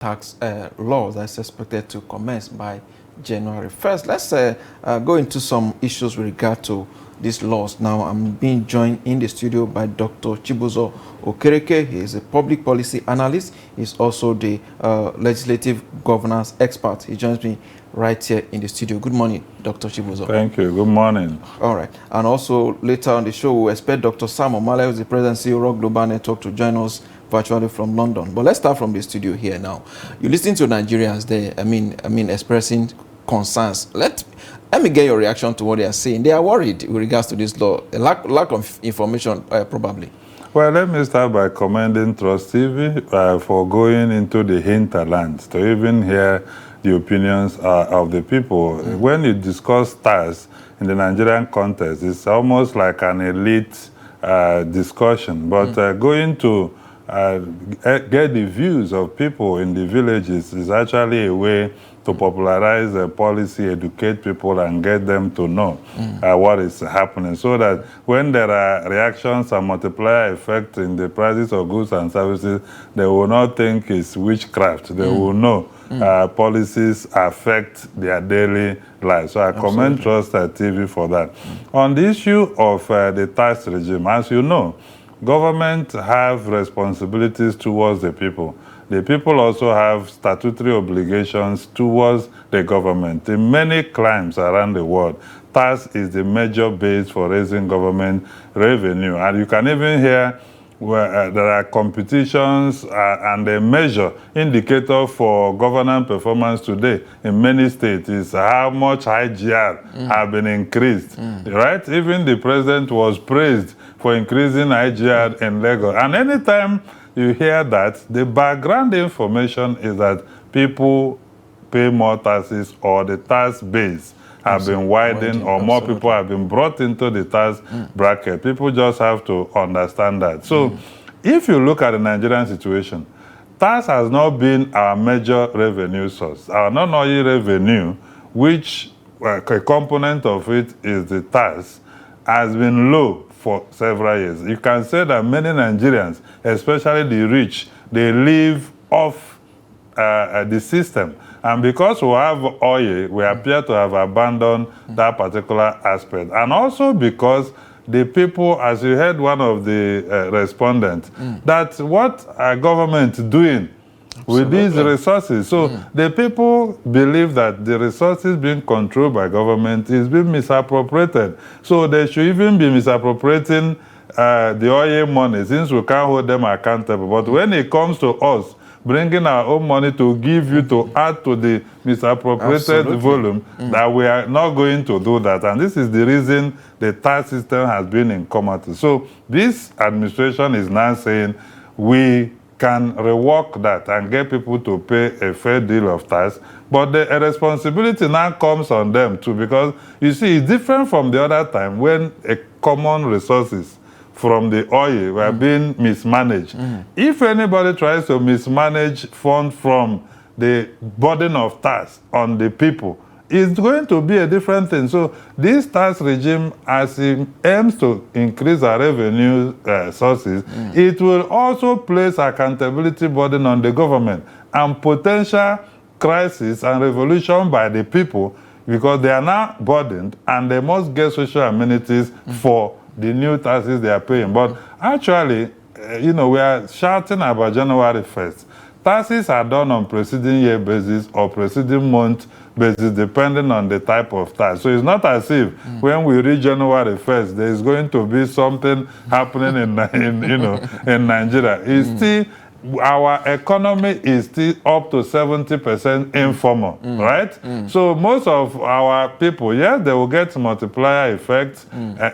tax laws that's expected to commence by January 1st. Let's go into some issues with regard to these laws. Now, I'm being joined in the studio by Dr. Chibuzo Okereke. He is a public policy analyst. He's also the legislative governance expert. He joins me right here in the studio. Good morning, Dr. Chibuzo. Thank you. Good morning. All right. And also later on the show, we'll expect Dr. Sam Omale, who's the president and CEO of Global Network, to join us virtually from London. But let's start from the studio here now. You listen to Nigerians there, I mean, expressing concerns. Let me get your reaction to what they are saying. They are worried with regards to this law, a lack of information, probably. Well, let me start by commending Trust TV for going into the hinterland to even hear the opinions of the people. When you discuss tax in the Nigerian context, it's almost like an elite discussion. But going to get the views of people in the villages is actually a way to popularize the policy, educate people, and get them to know what is happening, so that when there are reactions and multiplier effect in the prices of goods and services, they will not think it's witchcraft. They will know policies affect their daily life. So I commend Trust TV for that. On the issue of the tax regime, as you know, government have responsibilities towards the people. The people also have statutory obligations towards the government. In many climes around the world, tax is the major base for raising government revenue. And you can even hear where there are competitions and a measure indicator for governance performance today in many states is how much IGR have been increased, right? Even the president was praised for increasing IGR in Lagos. And anytime you hear that, the background information is that people pay more taxes, or the tax base have been widened, or more people have been brought into the tax bracket. People just have to understand that. So if you look at the Nigerian situation, tax has not been our major revenue source. Our non-oil revenue, which a component of it is the tax, has been low for several years. You can say that many Nigerians, especially the rich, they live off the system. And because we have oil, we appear to have abandoned that particular aspect. And also because the people, as you heard one of the respondents, that what are government doing with these resources? So the people believe that the resources being controlled by government is being misappropriated. So they should even be misappropriating the oil money, since we can't hold them accountable. But when it comes to us bringing our own money to give you to add to the misappropriated volume, that we are not going to do that. And this is the reason the tax system has been in comatose. So this administration is now saying we can rework that and get people to pay a fair deal of tax. But the responsibility now comes on them too, because you see, it's different from the other time when a common resources from the oil were being mismanaged. If anybody tries to mismanage funds from the burden of tax on the people, it's going to be a different thing. So this tax regime, as it aims to increase our revenue sources, it will also place accountability burden on the government and potential crisis and revolution by the people, because they are now burdened and they must get social amenities for the new taxes they are paying. But actually, you know, we are shouting about January 1st. Taxes are done on preceding year basis or preceding month basis, depending on the type of tax. So it's not as if when we reach January 1st, there is going to be something happening in Nigeria. It's still, our economy is still up to 70% informal, right? So most of our people, yes, they will get multiplier effect,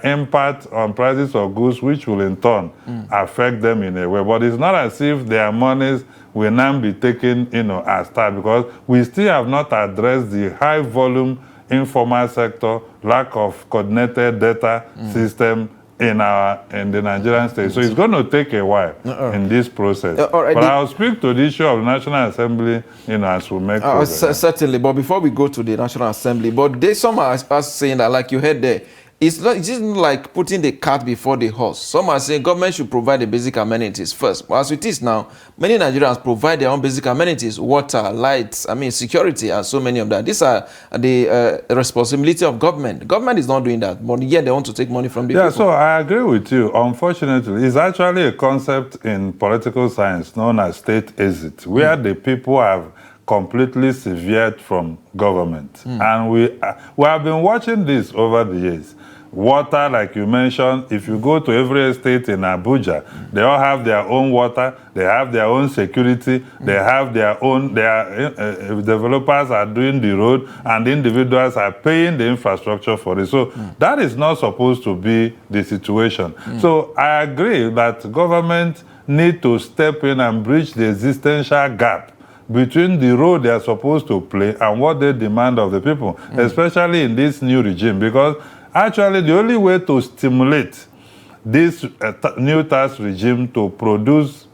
impact on prices of goods, which will in turn affect them in a way. But it's not as if their monies will now be taken, as tax, because we still have not addressed the high volume informal sector, lack of coordinated data system in the Nigerian state. So it's going to take a while in this process. But I'll speak to the issue of the National Assembly, as we make progress. Certainly, but before we go to the National Assembly, but some are saying that, like you heard there, it's just like putting the cart before the horse. Some are saying government should provide the basic amenities first. But as it is now, many Nigerians provide their own basic amenities, water, lights, security, and so many of that. These are the responsibility of government. Government is not doing that, but yet they want to take money from the people. Yeah, so I agree with you. Unfortunately, it's actually a concept in political science known as state exit, where the people have completely severed from government. And we have been watching this over the years. Water, like you mentioned, if you go to every estate in Abuja, they all have their own water, they have their own security, they have their own, developers are doing the road, and individuals are paying the infrastructure for it. So that is not supposed to be the situation. So I agree that government need to step in and bridge the existential gap between the role they are supposed to play and what they demand of the people, especially in this new regime, because actually the only way to stimulate this new tax regime to produce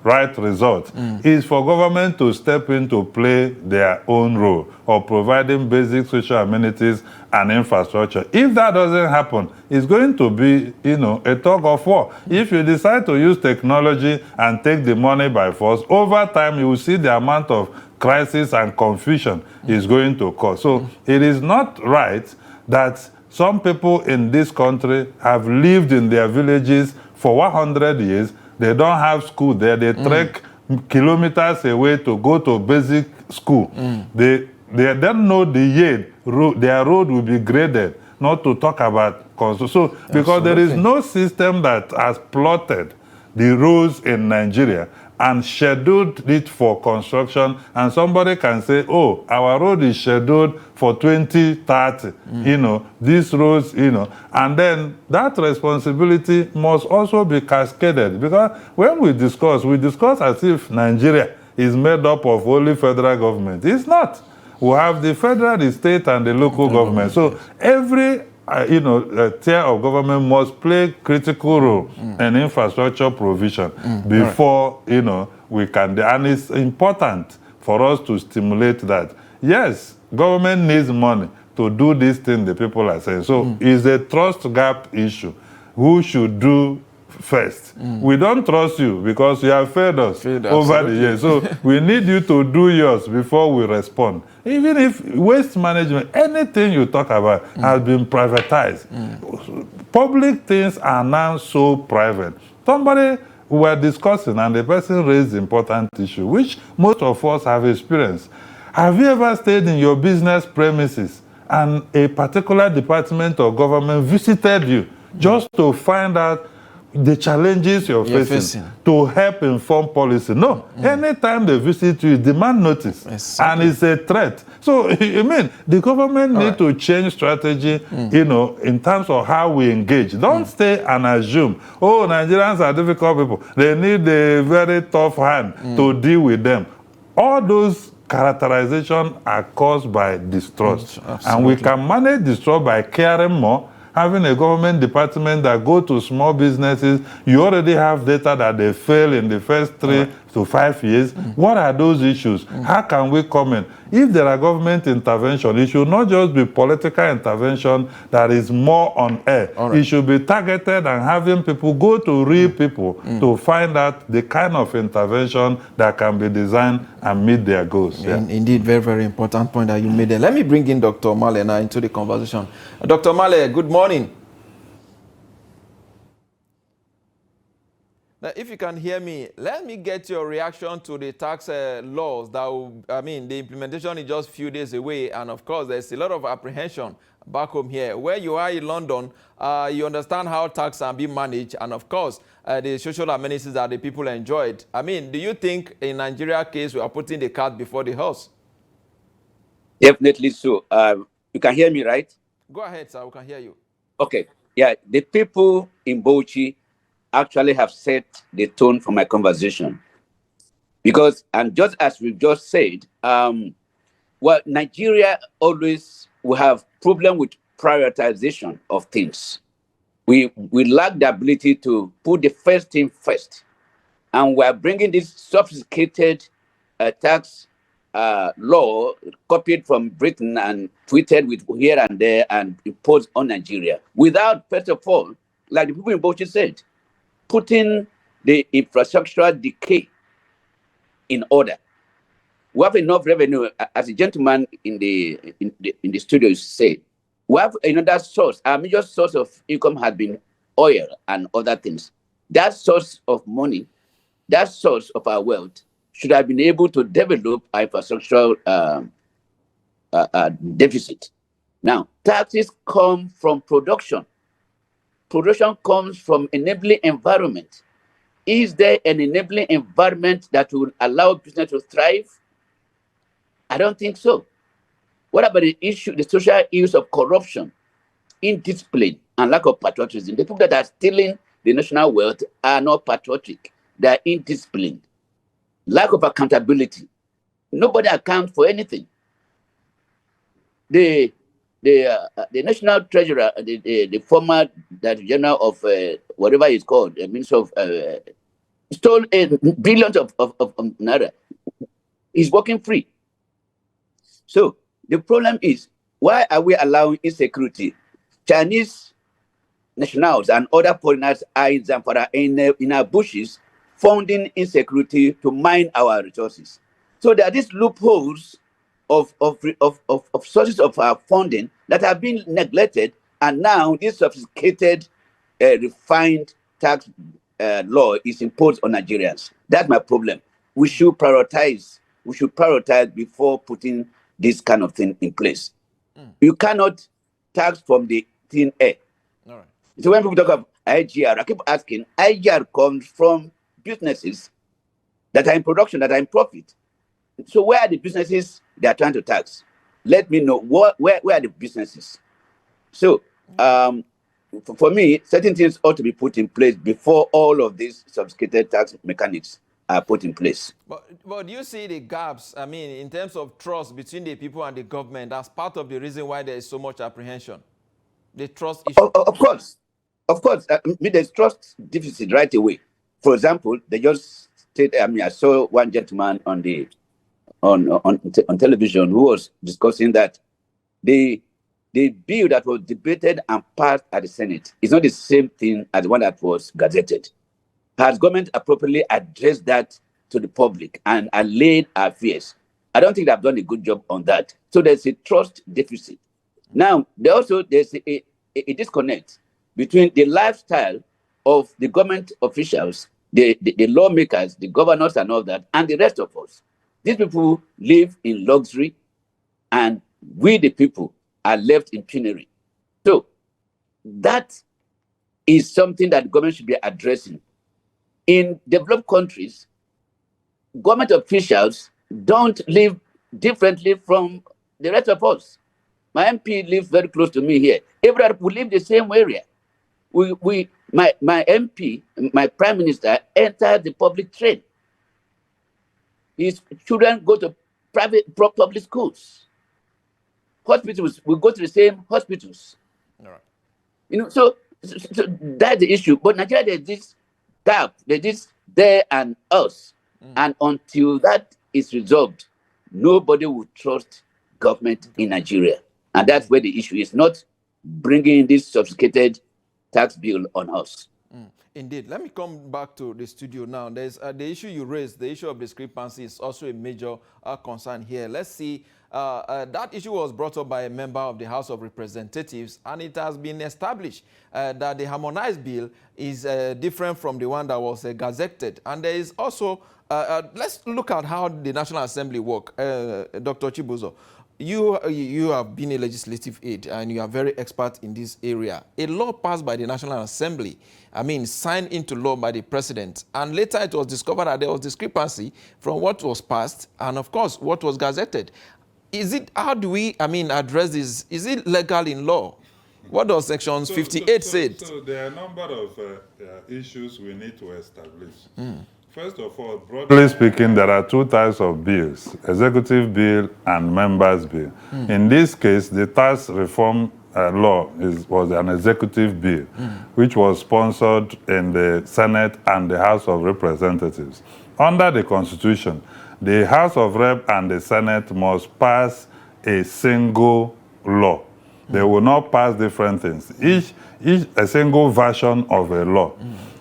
right results is for government to step in to play their own role of providing basic social amenities and infrastructure. If that doesn't happen, it's going to be, a tug of war. If you decide to use technology and take the money by force, over time you will see the amount of crisis and confusion is going to cause. So it is not right that some people in this country have lived in their villages for 100 years. They don't have school there. They trek kilometers away to go to basic school. They don't know the year their road will be graded, not to talk about construction. So, because there is no system that has plotted the roads in Nigeria and scheduled it for construction, and somebody can say, oh, our road is scheduled for 2030, these roads, and then that responsibility must also be cascaded, because when we discuss as if Nigeria is made up of only federal government. It's not. We have the federal, the state, and the local government. So every tier of government must play critical role in infrastructure provision before, we can. And it's important for us to stimulate that. Yes, government needs money to do this thing the people are saying. So it's a trust gap issue. Who should do first? We don't trust you because you have failed us over the years. So we need you to do yours before we respond. Even if waste management, anything you talk about has been privatized. Public things are now so private. Somebody we were discussing and the person raised the important issue, which most of us have experienced. Have you ever stayed in your business premises and a particular department or government visited you just to find out the challenges you're facing to help inform policy? No. Anytime they visit you, demand notice. And it's a threat. So, the government need to change strategy, in terms of how we engage. Don't stay and assume, oh, Nigerians are difficult people. They need a very tough hand to deal with them. All those characterizations are caused by distrust. And we can manage distrust by caring more, having a government department that go to small businesses. You already have data that they fail in the first 3 to 5 years. What are those issues? How can we comment? If there are government intervention, it should not just be political intervention that is more on air. It should be targeted and having people go to real people to find out the kind of intervention that can be designed and meet their goals. Indeed, very, very important point that you made there. Let me bring in Dr. Omale now into the conversation. Dr. Omale, good morning. Now, if you can hear me, let me get your reaction to the tax laws that will, the implementation is just a few days away. And of course, there's a lot of apprehension back home here. Where you are in London, you understand how tax are being managed. And of course, the social amenities that the people enjoyed. Do you think in Nigeria case, we are putting the cart before the horse? Definitely so. You can hear me, right? Go ahead, sir. We can hear you. Okay. Yeah, the people in Bauchi actually have set the tone for my conversation. Because, and just as we've just said, Nigeria always will have problem with prioritization of things. We lack the ability to put the first thing first. And we're bringing this sophisticated tax law copied from Britain and tweeted with here and there and imposed on Nigeria without, first of all, like the people in Bauchi said, putting the infrastructural decay in order. We have enough revenue, as a gentleman in the studio said. We have another source. Our major source of income has been oil and other things. That source of money, that source of our wealth, should have been able to develop our infrastructural deficit. Now, taxes come from production. Production comes from enabling environment. Is there an enabling environment that will allow business to thrive? I don't think so. What about the issue, the social issues of corruption, indiscipline, and lack of patriotism? The people that are stealing the national wealth are not patriotic. They are indisciplined. Lack of accountability. Nobody accounts for anything. The national treasurer, the former director general of whatever it's called, the minister of, stole billions of naira. He's working free. So the problem is, why are we allowing insecurity? Chinese nationals and other foreigners are in Zamfara, in our bushes, funding insecurity to mine our resources. So there are these loopholes of sources of our funding that have been neglected, and now this sophisticated, refined tax law is imposed on Nigerians. That's my problem. We should prioritize. We should prioritize before putting this kind of thing in place. You cannot tax from the thin air. All right. So when people talk of IGR, I keep asking, IGR comes from businesses that are in production, that are in profit. So where are the businesses they are trying to tax? Let me know where are the businesses. So for me, certain things ought to be put in place before all of these sophisticated tax mechanics are put in place. But do you see the gaps, I mean, in terms of trust between the people and the government, as part of the reason why there is so much apprehension? The trust issue? Of course. I mean, there's trust deficit right away. For example, they just stated, I mean, I saw one gentleman on television who was discussing that the bill that was debated and passed at the Senate is not the same thing as the one that was gazetted. Has government appropriately addressed that to the public and allayed our fears? I don't think they've done a good job on that. So there's a trust deficit. Now, there's a disconnect between the lifestyle of the government officials, the lawmakers, the governors and all that, and the rest of us. These people live in luxury, and we, the people, are left in penury. So that is something that the government should be addressing. In developed countries, government officials don't live differently from the rest of us. My MP lives very close to me here. Everybody will live the same area. My MP, my prime minister, entered the public train. His children go to public schools. Hospitals, we go to the same hospitals. All right. You know, so that's the issue. But Nigeria, there's this gap, there's this there and us. And until that is resolved, nobody will trust government in Nigeria. And that's where the issue is, not bringing this sophisticated tax bill on us. Indeed. Let me come back to the studio now. There's the issue you raised, the issue of discrepancy is also a major concern here. Let's see. That issue was brought up by a member of the House of Representatives, and it has been established that the harmonized bill is different from the one that was gazetted. And there is also, let's look at how the National Assembly work. Dr. Chibuzo, you have been a legislative aide and you are very expert in this area. A law passed by the National Assembly, I mean, signed into law by the president, and later it was discovered that there was discrepancy from what was passed and, of course, what was gazetted. How do we, address this? Is it legal in law? What does Section 58 say? So there are a number of issues we need to establish. First of all, broadly speaking, there are two types of bills, executive bill and members bill. In this case, the tax reform law was an executive bill, which was sponsored in the Senate and the House of Representatives. Under the Constitution, the House of Rep and the Senate must pass a single law. They will not pass different things. Each a single version of a law.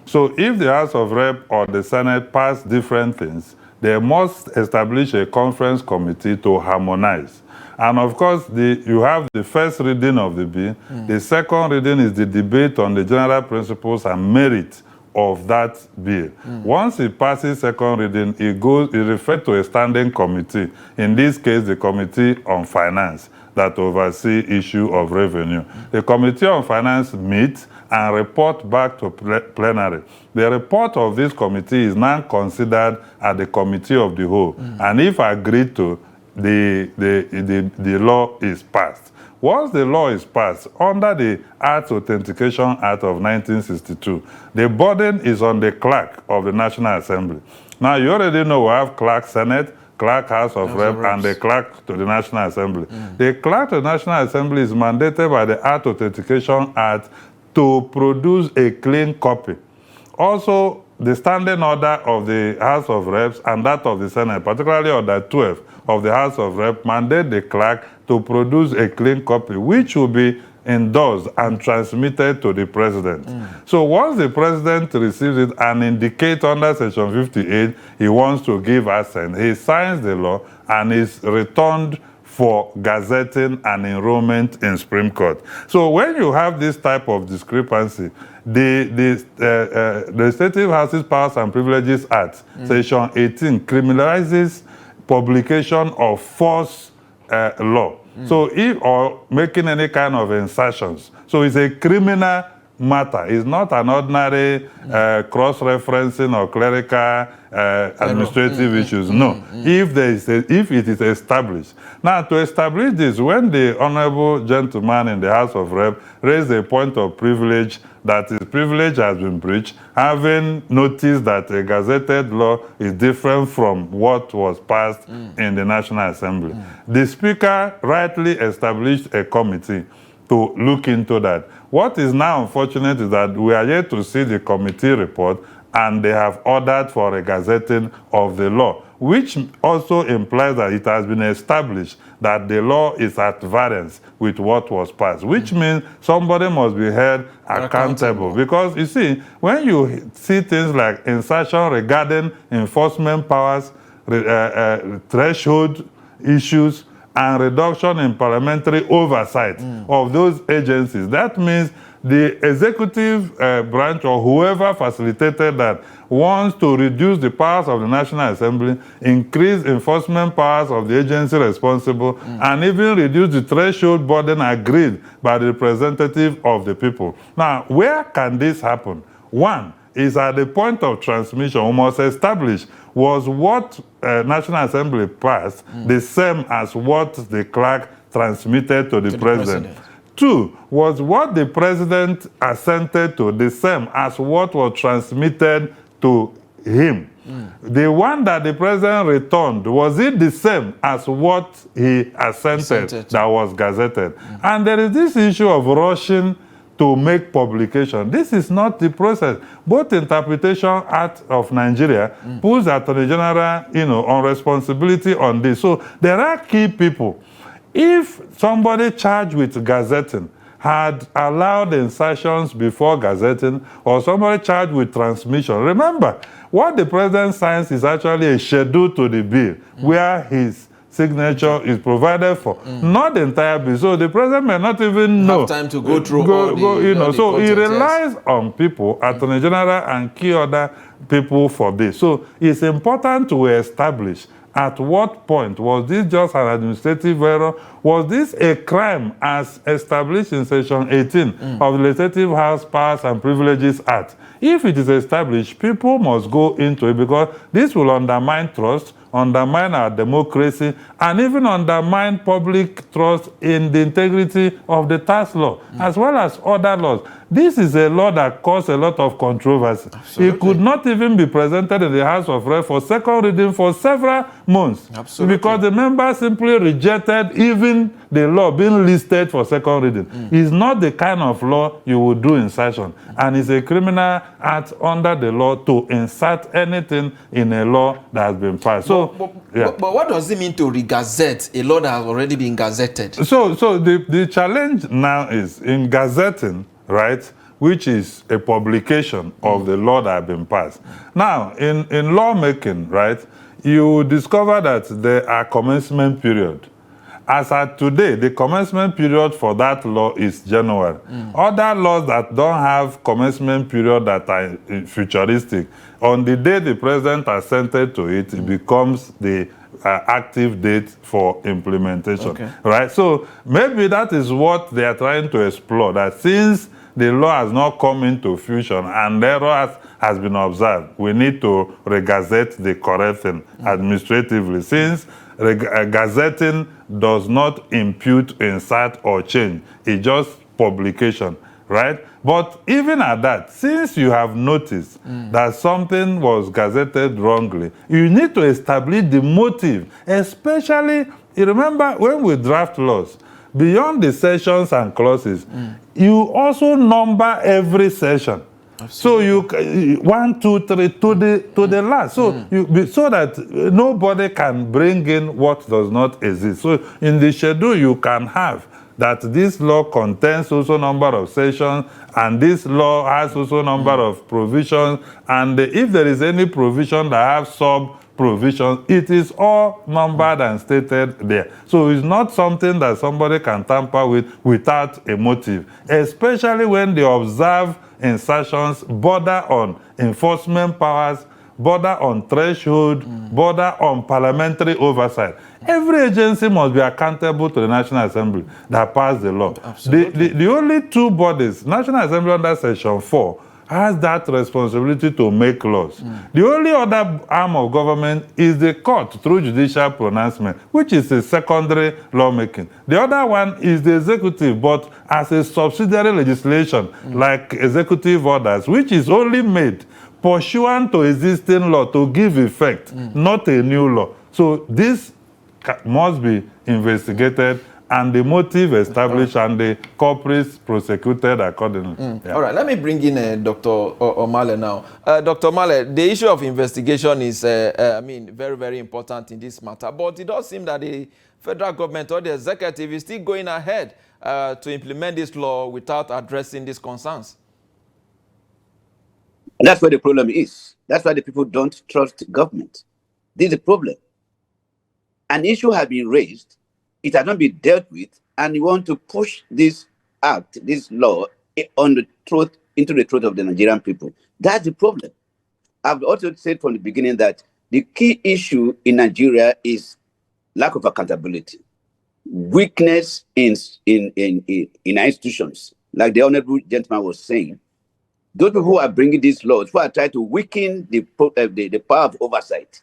So if the House of Rep or the Senate pass different things, they must establish a conference committee to harmonize. And of course, you have the first reading of the bill. The second reading is the debate on the general principles and merit of that bill. Once it passes second reading, it refers to a standing committee. In this case, the Committee on Finance that oversee issue of revenue. The Committee on Finance meets and report back to plenary. The report of this committee is now considered at the Committee of the Whole. And if agreed to, the law is passed. Once the law is passed, under the Arts Authentication Act of 1962, the burden is on the clerk of the National Assembly. Now, you already know we have clerk Senate, clerk House of Rep, and the clerk to the National Assembly. The clerk to the National Assembly is mandated by the Arts Authentication Act to produce a clean copy. Also, the standing order of the House of Reps and that of the Senate, particularly order 12 of the House of Reps, mandate the clerk to produce a clean copy, which will be endorsed and transmitted to the president. So once the president receives it and indicates under Section 58 he wants to give assent, he signs the law and is returned for gazetting and enrollment in Supreme Court. So when you have this type of discrepancy, the Legislative Houses Powers and Privileges Act, Section 18, criminalizes publication of false law. So or making any kind of insertions. So it's a criminal matter. It's not an ordinary cross-referencing or clerical administrative issues. No. If it is established. Now, to establish this, when the honorable gentleman in the House of Rep raised a point of privilege, that his privilege has been breached, having noticed that a gazetted law is different from what was passed in the National Assembly. The Speaker rightly established a committee to look into that. What is now unfortunate is that we are yet to see the committee report, and they have ordered for a gazetting of the law, which also implies that it has been established that the law is at variance with what was passed, which means somebody must be held accountable. Because you see, when you see things like insertion regarding enforcement powers, threshold issues, and reduction in parliamentary oversight of those agencies, that means the executive branch or whoever facilitated that wants to reduce the powers of the National Assembly, increase enforcement powers of the agency responsible, and even reduce the threshold burden agreed by the representative of the people. Now, where can this happen? One is at the point of transmission. We must establish, was what National Assembly passed the same as what the clerk transmitted to the president? Two, was what the president assented to the same as what was transmitted to him? The one that the president returned, was it the same as what he assented that was gazetted? And there is this issue of rushing to make publication. This is not the process. Both Interpretation Act of Nigeria puts the Attorney General, on responsibility on this. So there are key people. If somebody charged with gazetting had allowed insertions before gazetting, or somebody charged with transmission, remember, what the president signs is actually a schedule to the bill, where his signature is provided for, not the entire bill. So the president may not even know. Have time to go through So he relies on people, Attorney General and key other people for this. So it's important to establish at what point was this just an administrative error? Was this a crime as established in Section 18 of the Legislative House Powers and Privileges Act? If it is established, people must go into it, because this will undermine trust, undermine our democracy, and even undermine public trust in the integrity of the tax law, as well as other laws. This is a law that caused a lot of controversy. Absolutely. It could not even be presented in the House of Reps for second reading for several months. Absolutely. Because the members simply rejected even the law being listed for second reading. It's not the kind of law you would do in session. And it's a criminal act under the law to insert anything in a law that has been passed. So, but what does it mean to re-gazette a law that has already been gazetted? So the challenge now is in gazetting, right, which is a publication of the law that has been passed. Now, in lawmaking, right, you discover that there are commencement period. As at today, the commencement period for that law is January. Other laws that don't have commencement period that are futuristic, on the day the president assented to it, it becomes the active date for implementation, right? So maybe that is what they are trying to explore, that since the law has not come into fusion and error has been observed, we need to re-gazette the correct thing administratively, since gazetting does not impute, insert, or change. It's just publication, right? But even at that, since you have noticed that something was gazetted wrongly, you need to establish the motive, especially, you remember when we draft laws, beyond the sections and clauses, you also number every section. So you 1, 2, 3 to the last. So so that nobody can bring in what does not exist. So in the schedule you can have that this law contains also number of sections, and this law has also number of provisions, and if there is any provision that have sub provisions, it is all numbered and stated there. So it's not something that somebody can tamper with without a motive, especially when they observe insertions border on enforcement powers, border on threshold, border on parliamentary oversight. Every agency must be accountable to the National Assembly that passed the law. The only two bodies, National Assembly under Section 4, has that responsibility to make laws. The only other arm of government is the court through judicial pronouncement, which is a secondary lawmaking. The other one is the executive, but as a subsidiary legislation, like executive orders, which is only made pursuant to existing law to give effect, not a new law. So this must be investigated and the motive established and the culprits prosecuted accordingly. All right, let me bring in Dr. Omale now. Dr. Omale, the issue of investigation is, very, very important in this matter, but it does seem that the federal government or the executive is still going ahead to implement this law without addressing these concerns. That's where the problem is. That's why the people don't trust government. This is the problem. An issue has been raised, it has not been dealt with, and you want to push this act, this law, on the throat, into the throat of the Nigerian people. That's the problem. I've also said from the beginning that the key issue in Nigeria is lack of accountability, weakness in our institutions. Like the honorable gentleman was saying, those people who are bringing these laws, who are trying to weaken the power of oversight,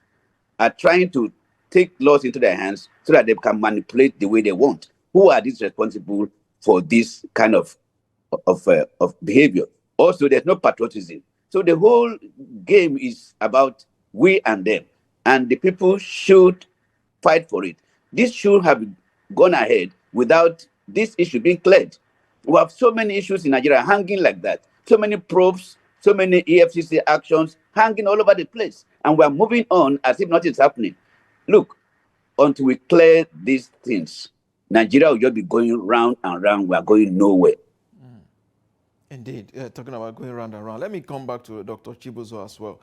are trying to take laws into their hands so that they can manipulate the way they want. Who are these responsible for this kind of behavior? Also, there's no patriotism. So the whole game is about we and them, and the people should fight for it. This should have gone ahead without this issue being cleared. We have so many issues in Nigeria hanging like that. So many probes, so many EFCC actions hanging all over the place. And we're moving on as if nothing's happening. Look, until we clear these things, Nigeria will just be going round and round. We are going nowhere. Indeed. Talking about going round and round. Let me come back to Dr. Chibuzo as well.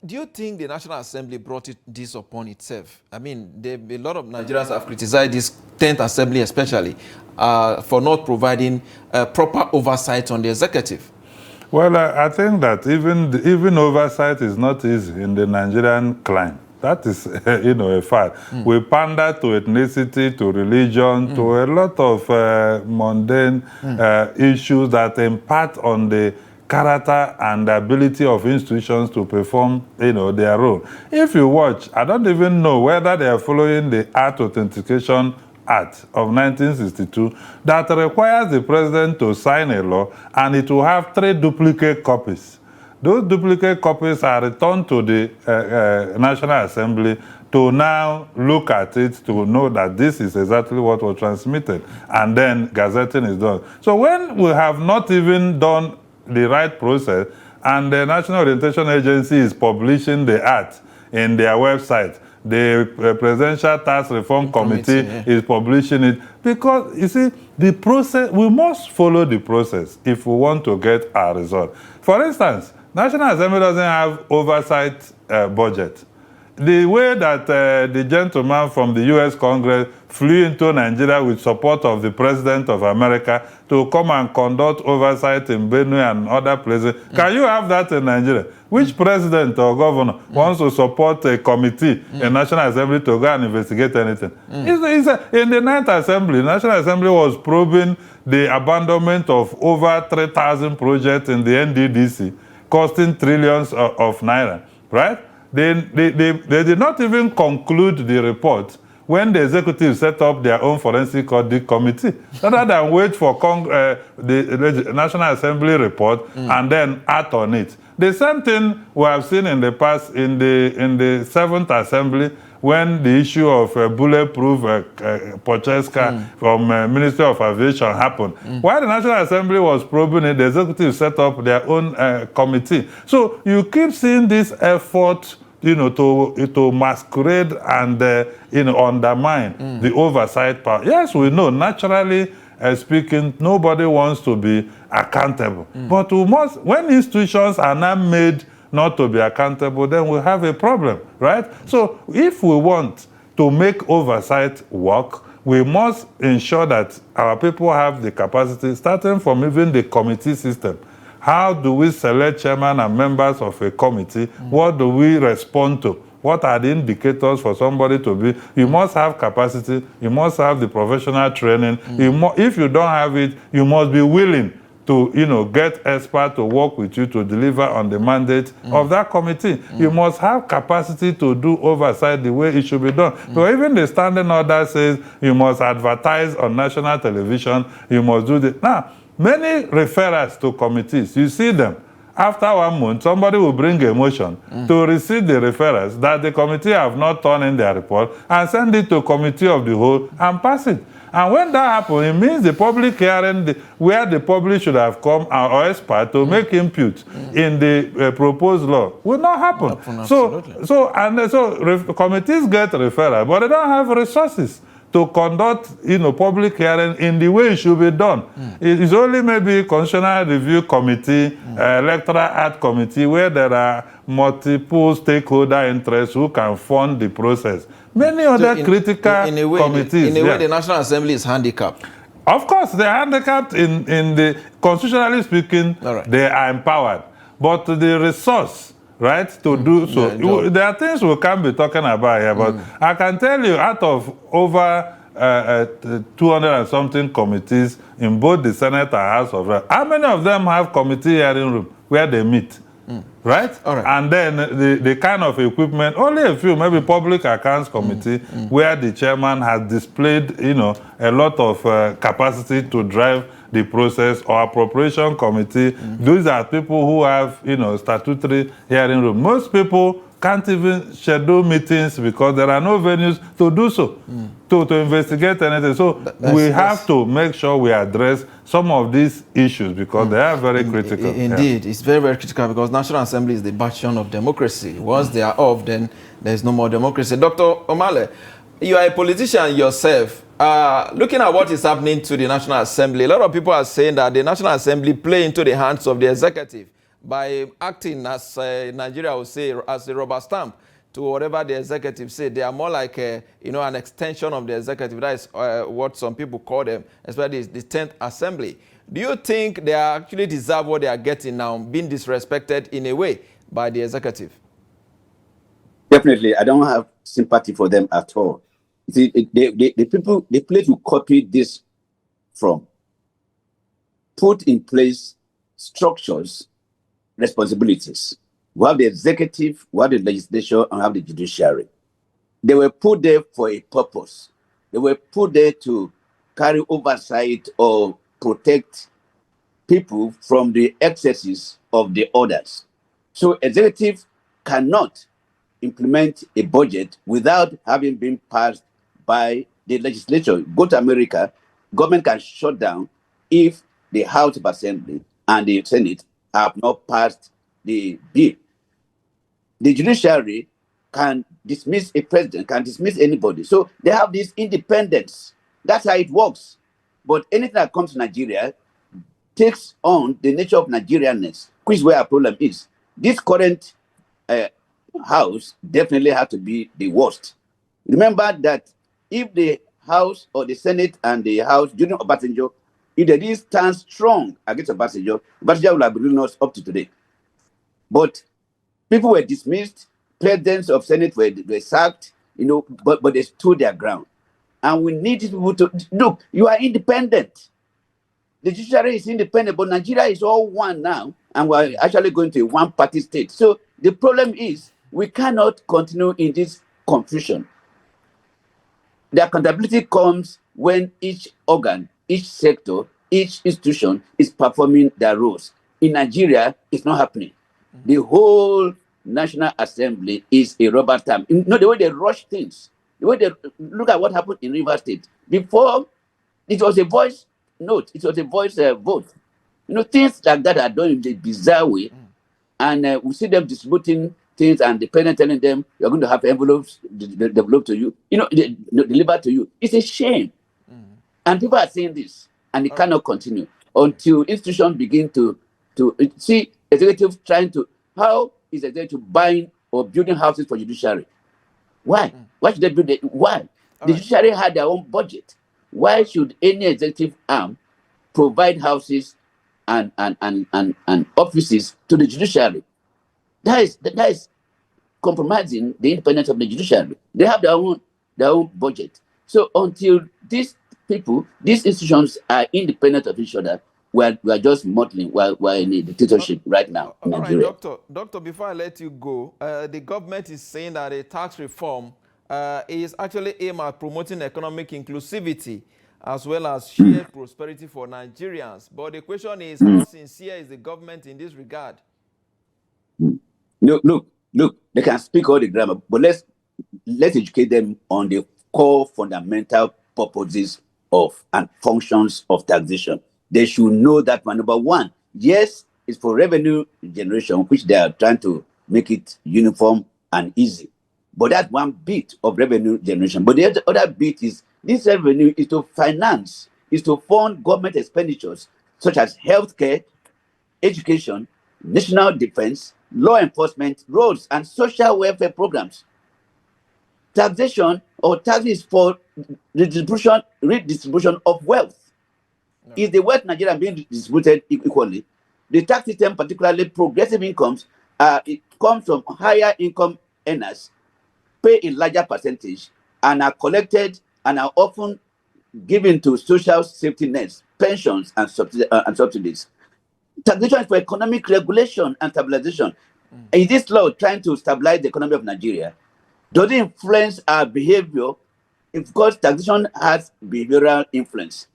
Do you think the National Assembly brought this upon itself? I mean, a lot of Nigerians have criticized this 10th Assembly especially for not providing proper oversight on the executive. Well, I think that even oversight is not easy in the Nigerian climate. That is, a fact. We pander to ethnicity, to religion, to a lot of mundane issues that impact on the character and the ability of institutions to perform, their role. If you watch, I don't even know whether they are following the art authentication Act of 1962 that requires the president to sign a law, and it will have 3 duplicate copies. Those duplicate copies are returned to the National Assembly to now look at it to know that this is exactly what was transmitted, and then gazetting is done. So when we have not even done the right process, and the National Orientation Agency is publishing the act in their website, the Presidential Tax Reform Committee is publishing it, because you see, the process, we must follow the process if we want to get our result. For instance, National Assembly doesn't have oversight budget. The way that the gentleman from the U.S. Congress flew into Nigeria with support of the President of America to come and conduct oversight in Benue and other places, can you have that in Nigeria? Which president or governor wants to support a committee in National Assembly to go and investigate anything? In the 9th Assembly, National Assembly was probing the abandonment of over 3,000 projects in the NDDC, costing trillions of naira, right? They did not even conclude the report when the executive set up their own forensic audit committee, rather than wait for the National Assembly report and then act on it. The same thing we have seen in the past in the 7th Assembly, when the issue of bulletproof purchase car from Ministry of Aviation happened. While the National Assembly was probing it, the executive set up their own committee. So you keep seeing this effort, to masquerade and undermine the oversight power. Yes, we know, naturally speaking, nobody wants to be accountable. But we must, when institutions are not made not to be accountable, then we have a problem, right? So if we want to make oversight work, we must ensure that our people have the capacity, starting from even the committee system. How do we select chairman and members of a committee? What do we respond to? What are the indicators for somebody to be? You must have capacity. You must have the professional training. If you don't have it, you must be willing to, get experts to work with you to deliver on the mandate of that committee. You must have capacity to do oversight the way it should be done. So even the standing order says you must advertise on national television. You must do this. Now, many referrals to committees, you see them. After 1 month, somebody will bring a motion to receive the referrals that the committee have not turned in their report and send it to committee of the whole and pass it. And when that happens, it means the public hearing, where the public should have come, or expert to make input in the proposed law, will not happen. So committees get referral, but they don't have resources to conduct, public hearing in the way it should be done. It is only maybe Constitutional Review Committee, Electoral Act Committee, where there are multiple stakeholder interests who can fund the process. Many other critical committees. In a way, the National Assembly is handicapped. Of course, they are handicapped in the, constitutionally speaking, they are empowered. But the resource, right, to do so, there are things we can't be talking about here, but I can tell you, out of over 200 and something committees in both the Senate and House of Reps, how many of them have committee hearing room where they meet? Right? And then the kind of equipment, only a few, maybe Public Accounts Committee, where the chairman has displayed, a lot of capacity to drive the process, or Appropriation Committee. These are people who have, statutory hearing room. Most people can't even schedule meetings because there are no venues to do so, to investigate anything. So we have to make sure we address some of these issues because they are very critical. Indeed, it's very, very critical because National Assembly is the bastion of democracy. Once they are off, then there's no more democracy. Dr. Omale, you are a politician yourself. Looking at what is happening to the National Assembly, a lot of people are saying that the National Assembly play into the hands of the executive by acting, as Nigeria would say, as a rubber stamp to whatever the executive say. They are more like an extension of the executive. That is what some people call them, especially the 10th Assembly. Do you think they actually deserve what they are getting now, being disrespected in a way by the executive? Definitely, I don't have sympathy for them at all. See, the people, the place you copy this from, put in place structures, responsibilities. We have the executive, we have the legislature, and we have the judiciary. They were put there for a purpose. They were put there to carry oversight or protect people from the excesses of the others. So executive cannot implement a budget without having been passed by the legislature. Go to America, government can shut down if the House of Assembly and the Senate have not passed the bill. The judiciary can dismiss a president, can dismiss anybody. So they have this independence. That's how it works. But anything that comes to Nigeria takes on the nature of Nigerianness, which is where our problem is. This current house definitely has to be the worst. Remember that if the House or the Senate and the House during Obasanjo, if they didn't stand strong against Obasanjo, Obasanjo would have been us up to today. But people were dismissed, presidents of Senate were sacked, but they stood their ground. And we need people to look, you are independent. The judiciary is independent, but Nigeria is all one now, and we're actually going to a one-party state. So the problem is we cannot continue in this confusion. The accountability comes when each organ, each sector, each institution is performing their roles. In Nigeria, it's not happening. The whole National Assembly is a rubber stamp. The way they rush things, the way they look at what happened in Rivers State. Before, it was a voice note, it was a voice vote. Things like that are done in a bizarre way. And we see them distributing things and the parent telling them, you're going to have envelopes developed to you, delivered to you. It's a shame. And people are saying this, and it cannot continue until institutions begin to see executives trying to, how is executive buying or building houses for judiciary? Why? Why should they build it? Why? The judiciary had their own budget. Why should any executive arm provide houses and offices to the judiciary? That is compromising the independence of the judiciary. They have their own budget. So until these people, these institutions are independent of each other, we are just modeling while we're in a dictatorship right now in Nigeria. All right, Doctor, before I let you go, the government is saying that a tax reform is actually aimed at promoting economic inclusivity as well as shared prosperity for Nigerians. But the question is, how sincere is the government in this regard? Look, they can speak all the grammar, but let's educate them on the core fundamental purposes of and functions of taxation. They should know that, number one, yes, it's for revenue generation, which they are trying to make it uniform and easy. But that's one bit of revenue generation. But the other bit is this revenue is to finance, is to fund government expenditures such as healthcare, education, national defense, law enforcement, roads, and social welfare programs. Taxation or tax is for redistribution of wealth. No. Is the wealth in Nigeria being distributed equally? The tax system, particularly progressive incomes, it comes from higher income earners, pay a larger percentage, and are collected and are often given to social safety nets, pensions, and subsidies. Taxation is for economic regulation and stabilization. Is this law trying to stabilize the economy of Nigeria? Does it influence our behavior? Of course, taxation has behavioral influence.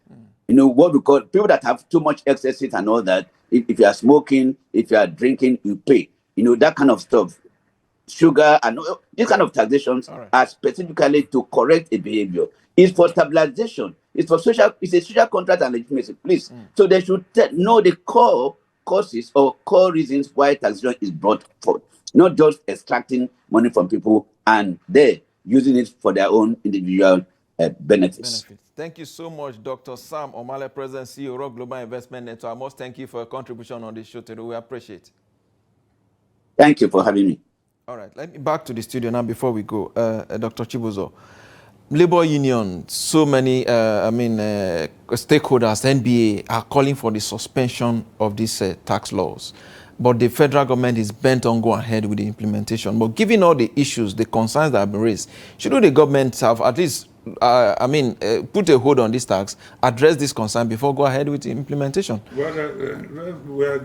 What we call people that have too much excesses and all that. If you are smoking, if you are drinking, you pay. That kind of stuff. Sugar and these kind of taxations are specifically to correct a behavior. It's for stabilization. It's for social. It's a social contract and legitimacy. Please. So they should know the core causes or core reasons why taxation is brought forth, not just extracting money from people and they're using it for their own individual benefits. Thank you so much, Dr. Sam Omale, President CEO of Global Investment Network. I must thank you for your contribution on this show today. We appreciate it. Thank you for having me. All right, let me back to the studio now before we go. Dr. Chibuzo, labor union, so many, stakeholders, NBA, are calling for the suspension of these tax laws. But the federal government is bent on going ahead with the implementation. But given all the issues, the concerns that have been raised, shouldn't the government have at least put a hold on this tax, address this concern before go ahead with the implementation? Well,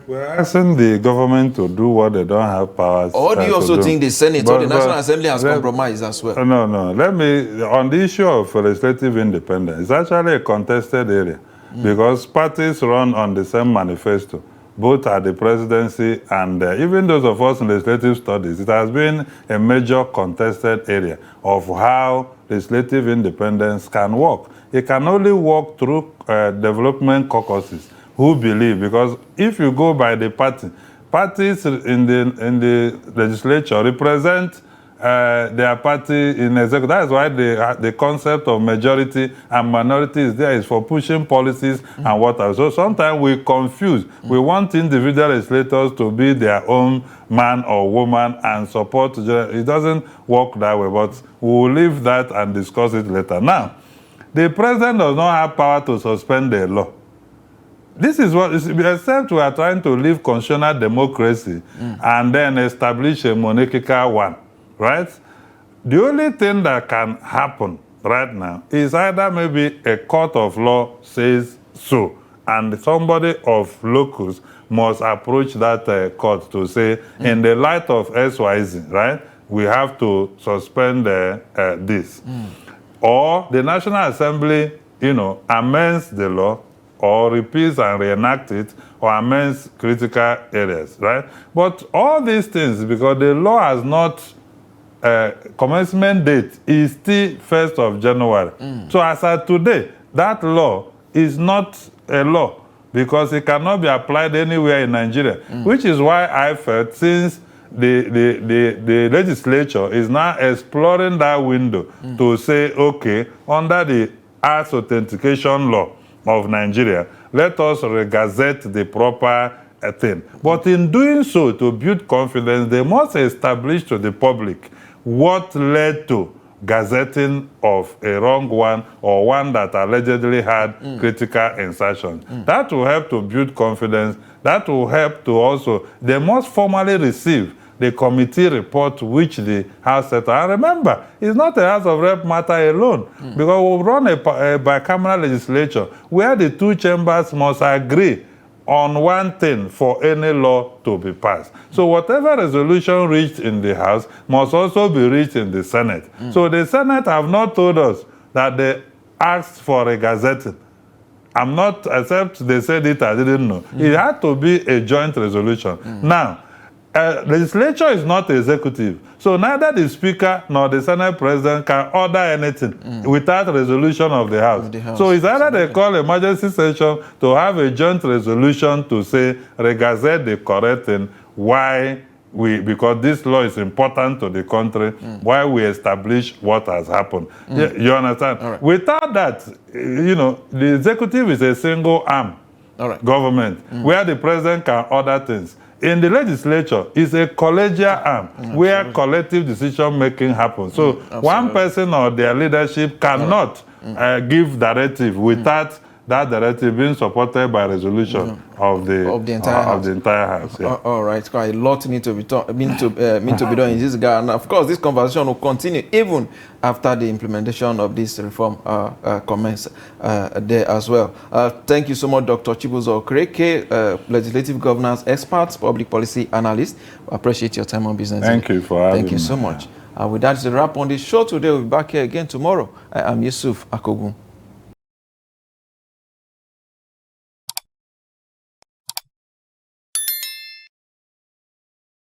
we're asking the government to do what they don't have powers. Or do you also think the Senate or the National Assembly has compromised as well? No. Let me, on the issue of legislative independence, it's actually a contested area because parties run on the same manifesto, both at the presidency and even those of us in legislative studies. It has been a major contested area of how legislative independence can work. It can only work through development caucuses who believe, because if you go by the parties in the legislature represent their party in executive. That's why the concept of majority and minority is there, is for pushing policies and what else. So sometimes we confuse. We want individual legislators to be their own man or woman and support. It doesn't work that way, but we will leave that and discuss it later. Now, the president does not have power to suspend the law. This is what, except we are trying to live constitutional democracy and then establish a monarchical one. Right? The only thing that can happen right now is either maybe a court of law says so, and somebody of locus must approach that court to say, in the light of XYZ, right, we have to suspend this. Or the National Assembly, amends the law, or repeals and reenact it, or amends critical areas, right? But all these things, because the law has not commencement date is still 1st of January. So as of today, that law is not a law because it cannot be applied anywhere in Nigeria, which is why I felt, since the legislature is now exploring that window to say, okay, under the Arts Authentication Law of Nigeria, let us re-gazette the proper thing. But in doing so, to build confidence, they must establish to the public what led to gazetting of a wrong one or one that allegedly had critical insertions. That will help to build confidence. That will help to also, they must formally receive the committee report which the House set. And remember, it's not a House of Rep matter alone, because we run a bicameral legislature where the two chambers must agree on one thing for any law to be passed. So whatever resolution reached in the House must also be reached in the Senate. So the Senate have not told us that they asked for a gazetting. I'm not, except they said it, I didn't know. It had to be a joint resolution. Now, legislature is not executive. So neither the Speaker nor the Senate President can order anything without resolution of the House. So it's either they call emergency session to have a joint resolution to say, regazette the correct thing, why because this law is important to the country, why we establish what has happened. You understand? Right. Without that, the executive is a single arm government where the president can order things. In the legislature, it's a collegial arm where collective decision-making happens. So one person or their leadership cannot give directive without that directive being supported by resolution of the entire House. Yeah. All right, quite a lot need to be done in this regard, and of course, this conversation will continue even after the implementation of this reform commence there as well. Thank you so much, Dr. Chibuzo Okereke, legislative governance expert, public policy analyst. I appreciate your time on business. Thank you for having me. Thank you so much. With that, it's a wrap on this show today. We'll be back here again tomorrow. I am Yusuf Akogu.